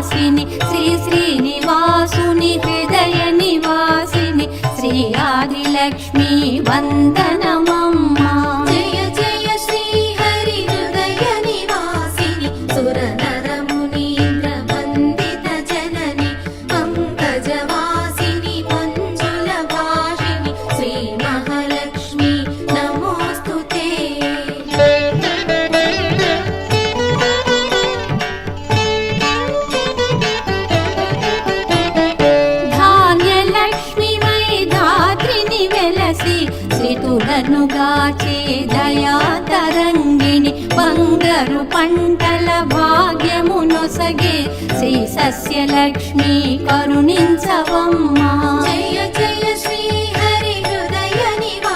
హాసిని శ్రీ శ్రీనివాసుని హృదయ నివాసిని శ్రీ ఆదిలక్ష్మి వందనమమ్మా. జయ జయ శ్రీ హరి హృదయ నివాసిని సుర నర మునీంద్ర వందిత జనని పంకజవాసిని మంజుల భాషిని శ్రీ మహాలక్ష్మి నమోస్తుతే. శ్రీతులను గాచే దయా తరంగిణి బంగారు పంటల భాగ్యమునొసగే శ్రీ సస్యలక్ష్మి కరుణించవమ్మా. జయ జయ శ్రీ